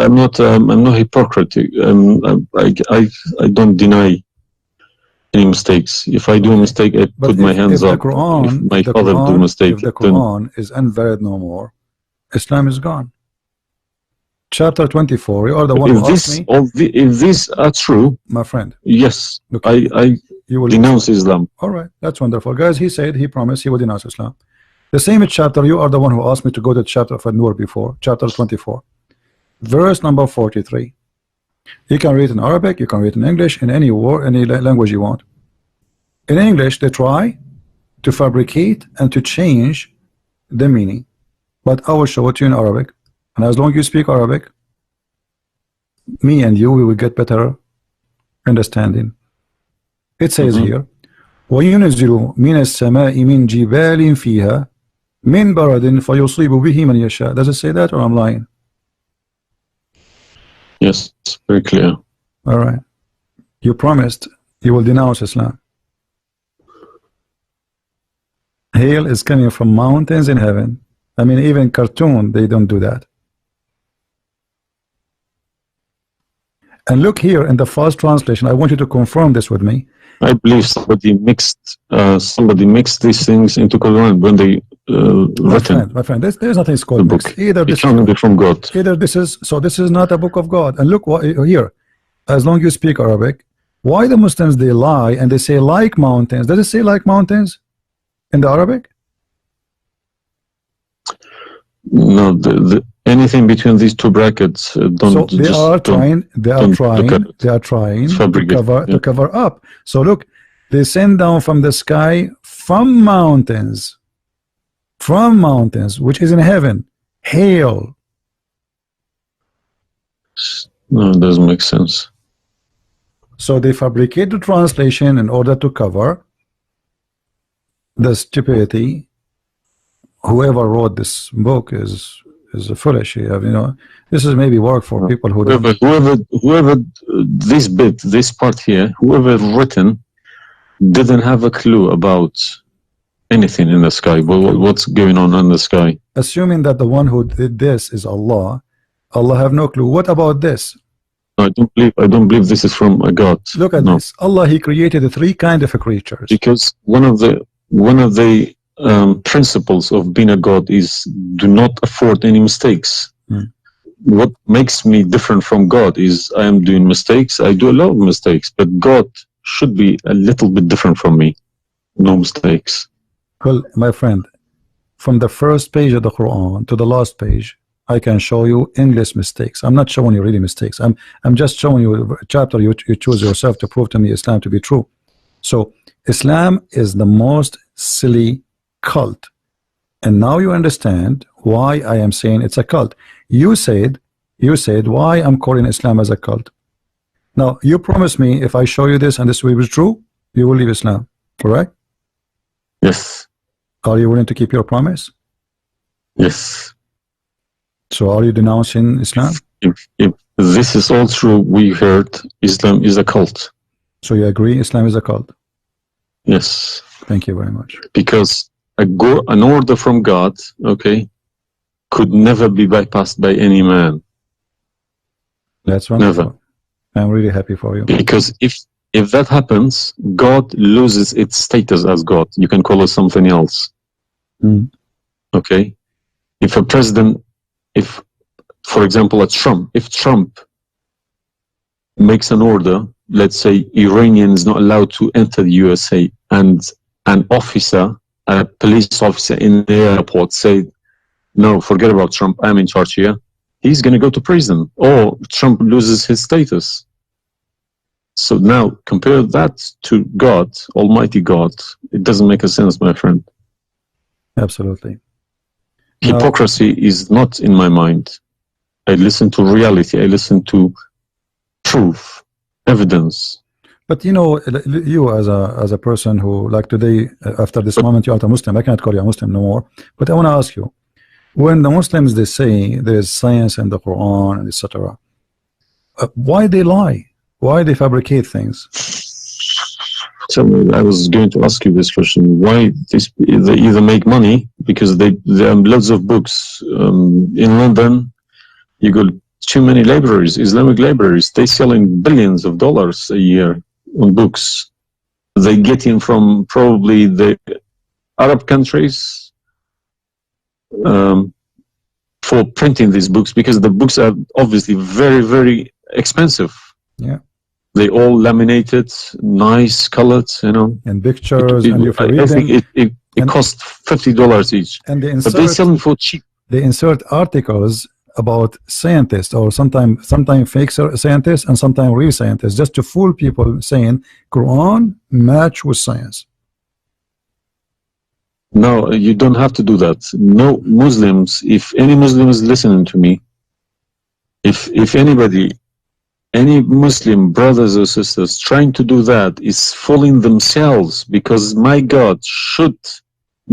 hypocritic. I don't deny any mistakes. If I do a mistake, I put my hands up. If my father do a mistake, if the Quran is invalid no more, Islam is gone. Chapter 24. You are the one who asked me. If these are true, my friend. Yes, okay. I denounce Islam. All right, that's wonderful, guys. He said he promised he would denounce Islam. The same chapter. You are the one who asked me to go to the chapter of An-Nur before. Chapter 24, verse number 43. You can read in Arabic. You can read in English. In any word, any language you want. In English, they try to fabricate and to change the meaning, but I will show it to you in Arabic. And as long as you speak Arabic, me and you, we will get better understanding. It says here, وَيُنَزِّلُ مِنَ السَّمَاءِ مِنْ جِبَالٍ فِيهَا مِنْ بَرَدٍ فَيُصِيبُ بِهِ مَنْ يَشَاءُ. Does it say that or I'm lying? Yes, it's very clear. All right. You promised you will denounce Islam. Hail is coming from mountains in heaven. I mean, even cartoon, they don't do that. And look here in the first translation. I want you to confirm this with me. I believe somebody mixed these things into Quran when they written. My friend, there's nothing called book. mix. Either this is from God. Either this is this is not a book of God. And look what here. As long as you speak Arabic, why the Muslims they lie and they say like mountains? Does it say like mountains in the Arabic? No, anything between these two brackets don't. So they are trying to cover up. So look, they send down from the sky from mountains, which is in heaven, hail. No, it doesn't make sense. So they fabricate the translation in order to cover the stupidity. Whoever wrote this book is foolish. You know, this is maybe work for people who whoever this part here, whoever written didn't have a clue about anything in the sky. What's going on in the sky? Assuming that the one who did this is Allah, Allah have no clue. What about this? I don't believe this is from a God. Look at this. Allah, He created three kind of creatures. Because one of the principles of being a God is do not afford any mistakes. What makes me different from God is I am doing mistakes. I do a lot of mistakes, but God should be a little bit different from me. No mistakes. Well, my friend, from the first page of the Quran to the last page, I can show you endless mistakes. I'm not showing you really mistakes. I'm just showing you a chapter you choose yourself to prove to me Islam to be true. So Islam is the most silly cult, and now you understand why I am saying it's a cult. You said why I'm calling Islam as a cult. Now you promise me if I show you this and this will be true, you will leave Islam, correct? Yes. Are you willing to keep your promise? Yes. So are you denouncing Islam? If this is all true, we heard Islam is a cult. So you agree Islam is a cult? Yes. Thank you very much. Because an order from God, okay, could never be bypassed by any man. That's wonderful. Never. I'm really happy for you. Because if that happens, God loses its status as God. You can call it something else. Okay? If a president, for example, if Trump makes an order, let's say Iranian is not allowed to enter the USA, and an officer, a police officer in the airport say, no, forget about Trump, I'm in charge here, he's going to go to prison, or Trump loses his status. So now compare that to God, Almighty God. It doesn't make a sense, my friend. Absolutely. Hypocrisy is not in my mind. I listen to reality. I listen to proof, evidence. But you know, you as a person who, like today, after this moment, you are a Muslim. I cannot call you a Muslim no more. But I want to ask you, when the Muslims they say there is science in the Quran and etc., why they lie? Why they fabricate things? So I was going to ask you this question: why they either make money because there are loads of books in London. You got too many libraries, Islamic libraries. They selling billions of dollars a year on books. They get in from probably the Arab countries for printing these books, because the books are obviously very, very expensive. Yeah. They all laminated, nice colored, you know. And pictures, and if you read them, it costs $50 each. And they but they sell them for cheap. They insert articles about scientists, or sometimes fake scientists and sometimes real scientists, just to fool people, saying Quran match with science. No, you don't have to do that. No Muslims, if any Muslim is listening to me, if anybody, any Muslim brothers or sisters trying to do that is fooling themselves, because my God should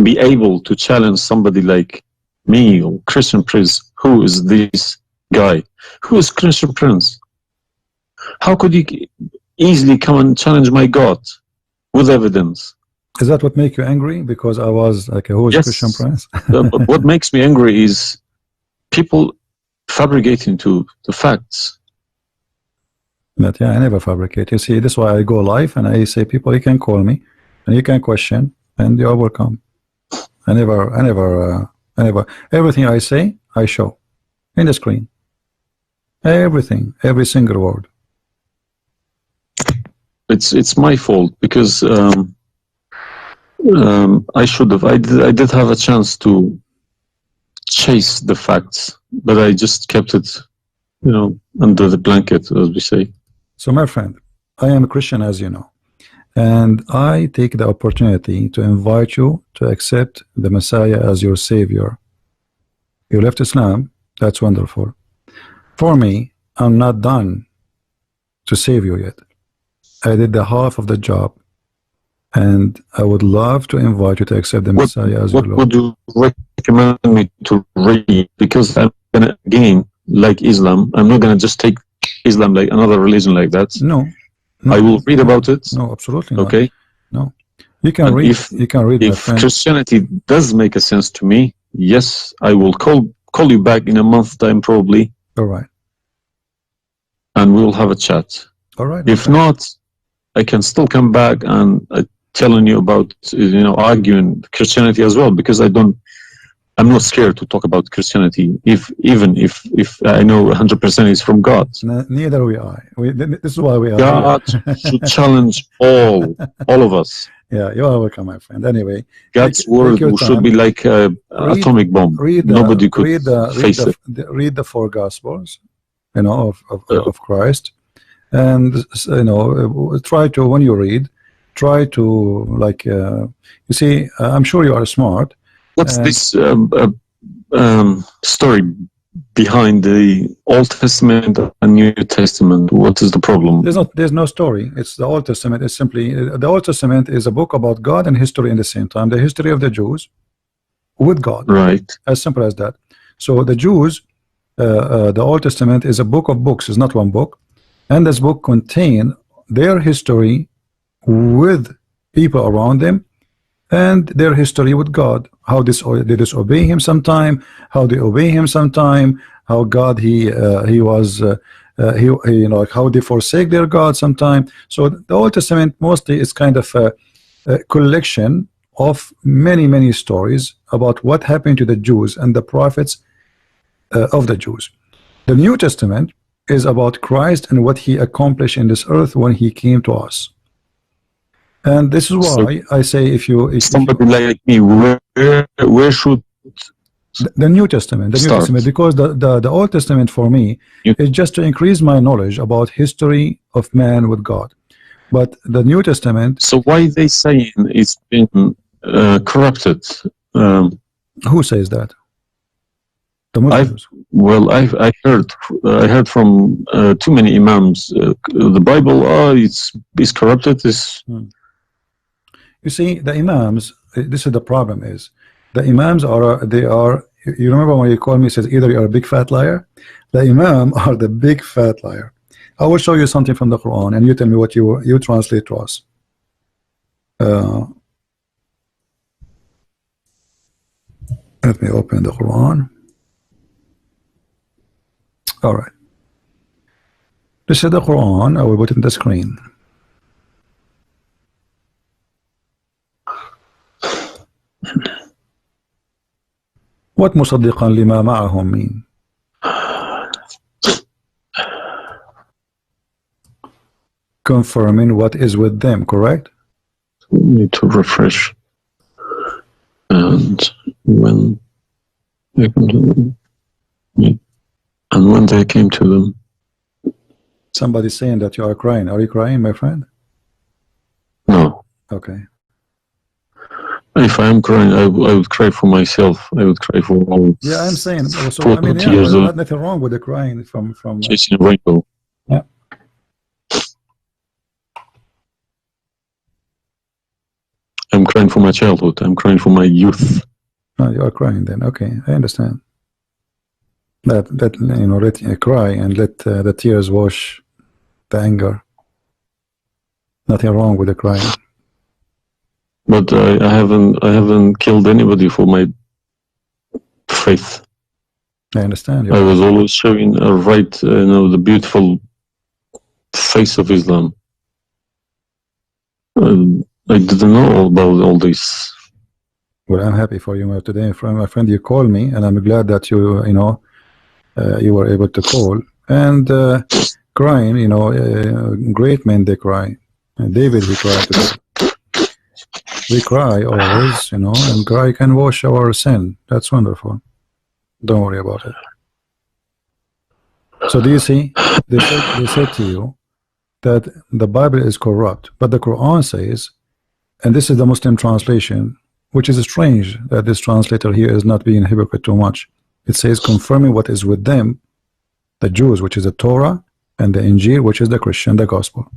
be able to challenge somebody like me or Christian Prince. Who is this guy? Who is Christian Prince? How could he easily come and challenge my God with evidence? Is that what make you angry? Because I was like, who is Christian Prince? But what makes me angry is people fabricating to the facts. But yeah, I never fabricate. You see, this is why I go live and I say, people, you can call me and you can question and you're welcome. I never, everything I say, I show in the screen. Everything, every single word. It's my fault because I should have. I did have a chance to chase the facts, but I just kept it, you know, under the blanket, as we say. So, my friend, I am a Christian, as you know, and I take the opportunity to invite you to accept the Messiah as your Savior. You left Islam, that's wonderful. For me, I'm not done to save you yet. I did the half of the job, and I would love to invite you to accept the Messiah as your Lord. What would you recommend me to read? Because I'm gonna, again, like Islam, I'm not gonna just take Islam like another religion like that. No, I will read about it. No, absolutely not. Okay. No, you can read. You can read. If Christianity does make a sense to me, yes, I will call you back in a month's time probably. All right. And we'll have a chat. All right. If not, I can still come back and telling you about, you know, arguing Christianity as well, because I'm not scared to talk about Christianity, even if I know 100% is from God. Neither we are. This is why we are. God should challenge all of us. Yeah, you are welcome, my friend. Anyway, God's word should be like an atomic bomb. Nobody could face it. Read the 4 Gospels, you know, of Christ, and you know, try to, when you read, try to, like, you see, I'm sure you are smart. What's this story behind the Old Testament and New Testament? What is the problem? There's no story. It's the Old Testament. It's simply, the Old Testament is a book about God and history in the same time. The history of the Jews with God. Right. As simple as that. So the Jews, the Old Testament is a book of books. It's not one book. And this book contains their history with people around them and their history with God. How they disobey him sometime, how they obey him sometime, how God he was you know, like how they forsake their God sometime. So the Old Testament mostly is kind of a collection of many stories about what happened to the Jews and the prophets of the Jews. The New Testament is about Christ and what he accomplished in this earth when he came to us. And this is why I say, if somebody like me, where should the New Testament, because the Old Testament for me is just to increase my knowledge about history of man with God. But the New Testament. So why they saying it's been corrupted? Who says that? The Muslims. I heard from too many imams. The Bible, it's corrupted. You see, the imams, this is the problem is, the imams are, you remember when you called me, says either you're a big fat liar? The imam are the big fat liar. I will show you something from the Quran and you tell me what you translate to us. Let me open the Quran. All right. This is the Quran. I will put it in the screen. What مصدقا لما معهم mean? Confirming what is with them, correct? Need to refresh. And when they come to them, and when they came to them. Somebody's saying that you are crying. Are you crying, my friend? No. Okay. If I am crying, I would cry for myself. I would cry for all. Yeah, I'm saying. So I mean, yeah, there's nothing wrong with the crying from chasing a rainbow. Yeah. I'm crying for my childhood. I'm crying for my youth. Oh, you are crying then. Okay, I understand. That you know, let cry and let the tears wash the anger. Nothing wrong with the crying. But I haven't killed anybody for my faith. I understand. I was always showing the beautiful face of Islam. I didn't know about all this. Well, I'm happy for you today, my friend. You called me, and I'm glad that you you were able to call and crying. Great men, they cry. David, he cried today. We cry always, and cry can wash our sin. That's wonderful. Don't worry about it. So do you see? They said to you that the Bible is corrupt, but the Quran says, and this is the Muslim translation, which is strange that this translator here is not being hypocrite too much. It says, confirming what is with them, the Jews, which is the Torah, and the Injil, which is the Christian, the Gospel.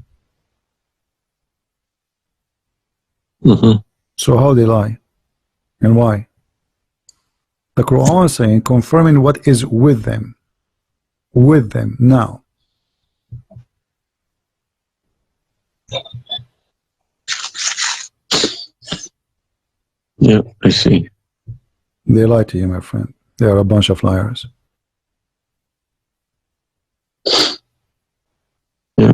So how they lie, and why? The Quran is saying, confirming what is with them now. Yeah, I see. They lie to you, my friend. They are a bunch of liars. Yeah.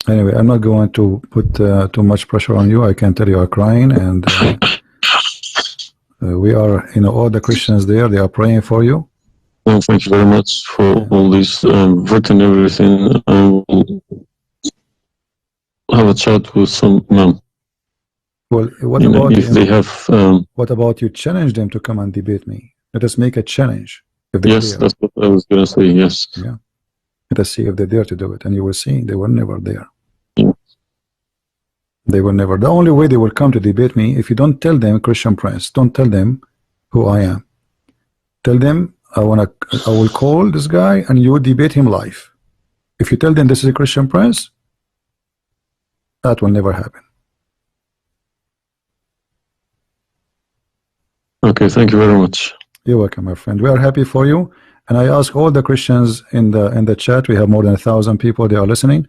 Anyway, I'm not going to put too much pressure on you. I can tell you are crying, and we are, all the Christians there, they are praying for you. Well, thank you very much for all this written everything. I will have a chat with some men. Well, what about you challenge them to come and debate me? Let us make a challenge. If they yes, dare. that's what I was going to say, yes. Yeah. Let us see if they dare to do it, and you will see they were never there. Yeah. They were never. The only way they will come to debate me, if you don't tell them, Christian Prince, don't tell them who I am. Tell them I will call this guy and you debate him live. If you tell them this is a Christian Prince, that will never happen. Okay, thank you very much. You're welcome, my friend. We are happy for you, and I ask all the Christians in the chat. We have more than 1,000 people. They are listening.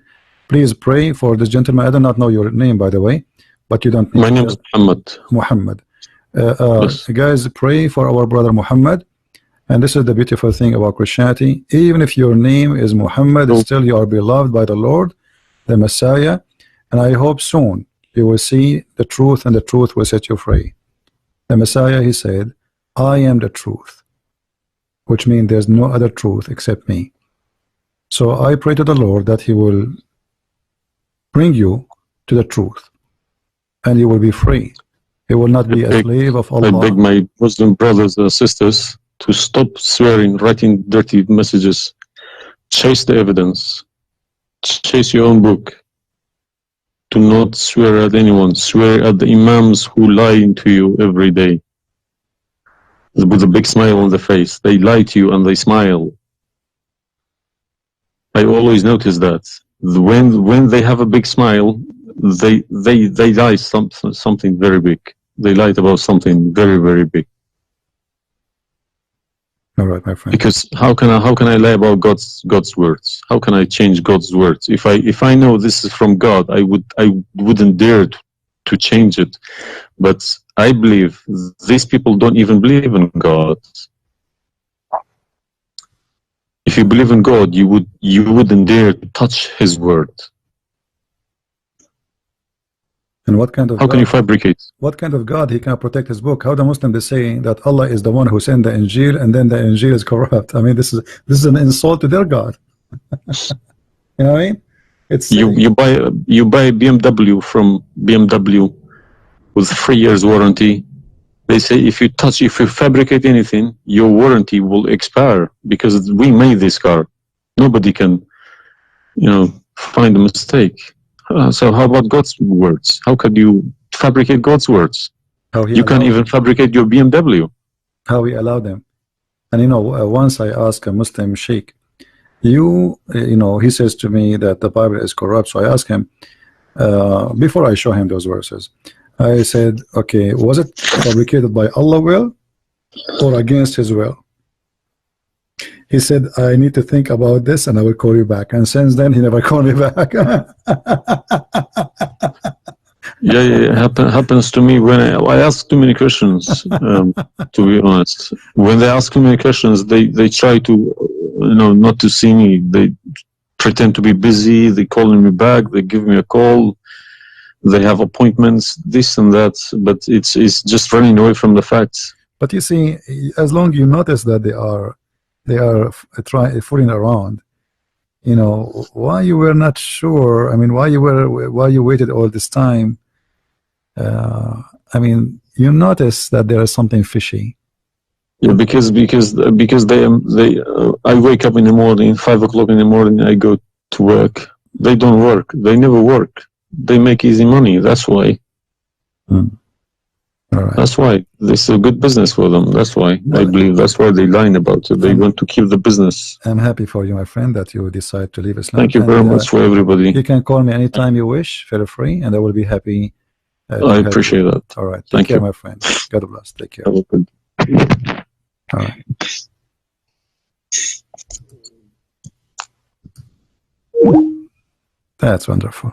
Please pray for this gentleman. I do not know your name, by the way, but you don't. My name is Muhammad. Muhammad. Yes. Guys, pray for our brother Muhammad. And this is the beautiful thing about Christianity. Even if your name is Muhammad, still you are beloved by the Lord, the Messiah. And I hope soon you will see the truth, and the truth will set you free. The Messiah, he said, I am the truth, which means there's no other truth except me. So I pray to the Lord that he will bring you to the truth, and you will be free. You will not be a slave of Allah. I beg my Muslim brothers and sisters to stop swearing, writing dirty messages. Chase the evidence. Chase your own book. Do not swear at anyone. Swear at the imams who lie to you every day with a big smile on the face. They lie to you and they smile. I always notice that when they have a big smile, they lie something very big. They lied about something very, very big. All right, my friend. Because how can I lie about God's words? How can I change God's words? If I know this is from God, I wouldn't dare to change it. But I believe these people don't even believe in God. If you believe in God, you wouldn't dare to touch His word. And what kind of how can you fabricate? What kind of God he can protect his book? How the Muslim is saying that Allah is the one who sent the Injil, and then the Injil is corrupt? I mean, this is an insult to their God. You know what I mean? It's you buy a BMW from BMW with 3 years warranty. They say if you fabricate anything, your warranty will expire because we made this car. Nobody can, find a mistake. So how about God's words? How could you fabricate God's words? You can't even fabricate your BMW. How he allowed them. And once I asked a Muslim Sheikh, he says to me that the Bible is corrupt. So I asked him, before I show him those verses, I said, okay, was it fabricated by Allah's will or against his will? He said, I need to think about this and I will call you back. And since then, he never called me back. Yeah, happens to me when I ask too many questions. To be honest, when they ask too many questions, they try to, not to see me. They pretend to be busy. They calling me back. They give me a call. They have appointments, this and that. But it's just running away from the facts. But you see, as long you notice that they are fooling around, why you were not sure? I mean, why you waited all this time? I mean, you notice that there is something fishy. Yeah, because I wake up in the morning, 5 o'clock in the morning, I go to work. They don't work. They never work. They make easy money. That's why. All right. That's why this is a good business for them. That's why I believe that's why they lying about it. They want to keep the business. I'm happy for you, my friend, that you decide to leave Islam. Thank you very much for everybody. You can call me anytime you wish. Feel free, and I will be happy. I appreciate that. All right. Thank Take care, you, my friend. God bless. Take care. Have a good. All right. That's wonderful.